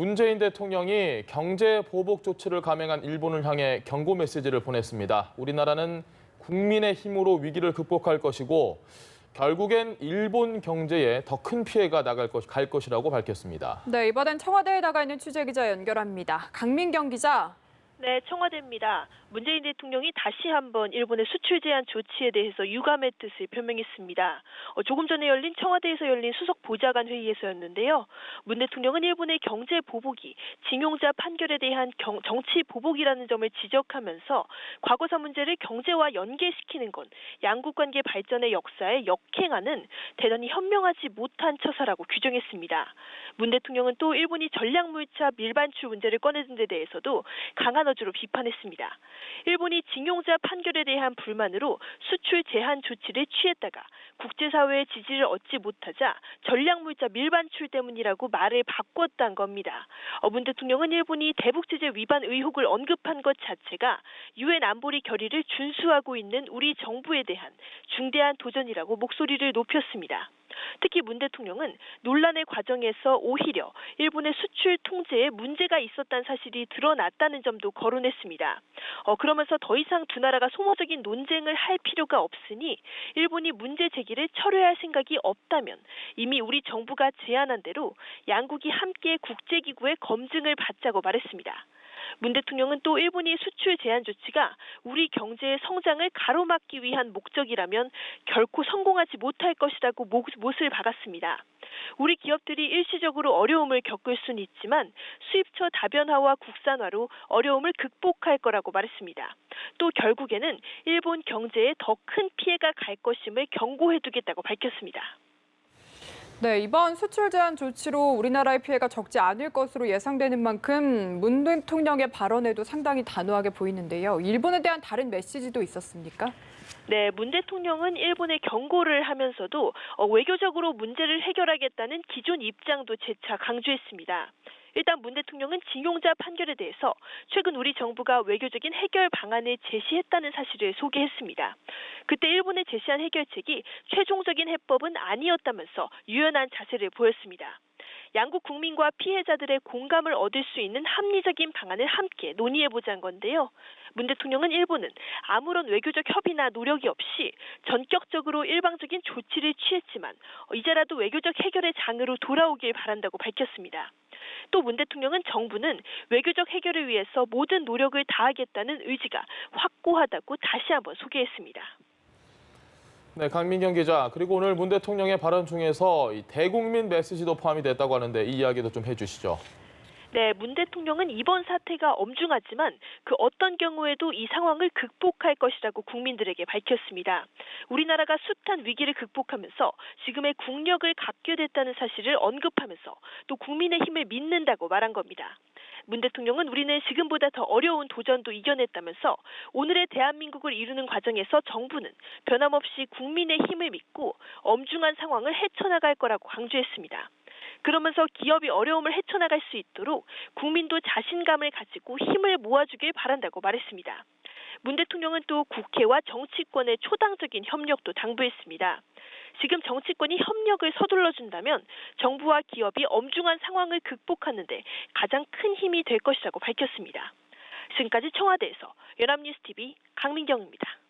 문재인 대통령이 경제 보복 조치를 감행한 일본을 향해 경고 메시지를 보냈습니다. 우리나라는 국민의 힘으로 위기를 극복할 것이고 결국엔 일본 경제에 더 큰 피해가 갈 것이라고 밝혔습니다. 네, 이번엔 청와대에 나가 있는 취재기자 연결합니다. 강민경 기자. 네, 청와대입니다. 문재인 대통령이 다시 한번 일본의 수출 제한 조치에 대해서 유감의 뜻을 표명했습니다. 조금 전에 청와대에서 열린 수석 보좌관 회의에서였는데요. 문 대통령은 일본의 경제 보복이 징용자 판결에 대한 정치 보복이라는 점을 지적하면서 과거사 문제를 경제와 연계시키는 건 양국 관계 발전의 역사에 역행하는 대단히 현명하지 못한 처사라고 규정했습니다. 문 대통령은 또 일본이 전략물자 밀반출 문제를 꺼내든 데 대해서도 강한 어조로 비판했습니다. 일본이 징용자 판결에 대한 불만으로 수출 제한 조치를 취했다가 국제사회의 지지를 얻지 못하자 전략물자 밀반출 때문이라고 말을 바꿨다는 겁니다. 문 대통령은 일본이 대북제재 위반 의혹을 언급한 것 자체가 유엔 안보리 결의를 준수하고 있는 우리 정부에 대한 중대한 도전이라고 목소리를 높였습니다. 특히 문 대통령은 논란의 과정에서 오히려 일본의 수출 통제에 문제가 있었다는 사실이 드러났다는 점도 거론했습니다. 그러면서 더 이상 두 나라가 소모적인 논쟁을 할 필요가 없으니 일본이 문제 제기를 철회할 생각이 없다면 이미 우리 정부가 제안한 대로 양국이 함께 국제기구의 검증을 받자고 말했습니다. 문 대통령은 또 일본이 수출 제한 조치가 우리 경제의 성장을 가로막기 위한 목적이라면 결코 성공하지 못할 것이라고 못을 박았습니다. 우리 기업들이 일시적으로 어려움을 겪을 수는 있지만 수입처 다변화와 국산화로 어려움을 극복할 거라고 말했습니다. 또 결국에는 일본 경제에 더 큰 피해가 갈 것임을 경고해두겠다고 밝혔습니다. 네, 이번 수출 제한 조치로 우리나라의 피해가 적지 않을 것으로 예상되는 만큼 문 대통령의 발언에도 상당히 단호하게 보이는데요. 일본에 대한 다른 메시지도 있었습니까? 네, 문 대통령은 일본에 경고를 하면서도 외교적으로 문제를 해결하겠다는 기존 입장도 재차 강조했습니다. 일단 문 대통령은 징용자 판결에 대해서 최근 우리 정부가 외교적인 해결 방안을 제시했다는 사실을 소개했습니다. 그때 일본에 제시한 해결책이 최종적인 해법은 아니었다면서 유연한 자세를 보였습니다. 양국 국민과 피해자들의 공감을 얻을 수 있는 합리적인 방안을 함께 논의해보자는 건데요. 문 대통령은 일본은 아무런 외교적 협의나 노력이 없이 전격적으로 일방적인 조치를 취했지만 이제라도 외교적 해결의 장으로 돌아오길 바란다고 밝혔습니다. 또 문 대통령은 정부는 외교적 해결을 위해서 모든 노력을 다하겠다는 의지가 확고하다고 다시 한번 소개했습니다. 네, 강민경 기자. 그리고 오늘 문 대통령의 발언 중에서 이 대국민 메시지도 포함이 됐다고 하는데 이 이야기도 좀 해주시죠. 네, 문 대통령은 이번 사태가 엄중하지만 그 어떤 경우에도 이 상황을 극복할 것이라고 국민들에게 밝혔습니다. 우리나라가 숱한 위기를 극복하면서 지금의 국력을 갖게 됐다는 사실을 언급하면서 또 국민의 힘을 믿는다고 말한 겁니다. 문 대통령은 우리는 지금보다 더 어려운 도전도 이겨냈다면서 오늘의 대한민국을 이루는 과정에서 정부는 변함없이 국민의 힘을 믿고 엄중한 상황을 헤쳐나갈 거라고 강조했습니다. 그러면서 기업이 어려움을 헤쳐나갈 수 있도록 국민도 자신감을 가지고 힘을 모아주길 바란다고 말했습니다. 문 대통령은 또 국회와 정치권의 초당적인 협력도 당부했습니다. 지금 정치권이 협력을 서둘러준다면 정부와 기업이 엄중한 상황을 극복하는 데 가장 큰 힘이 될 것이라고 밝혔습니다. 지금까지 청와대에서 연합뉴스TV 강민경입니다.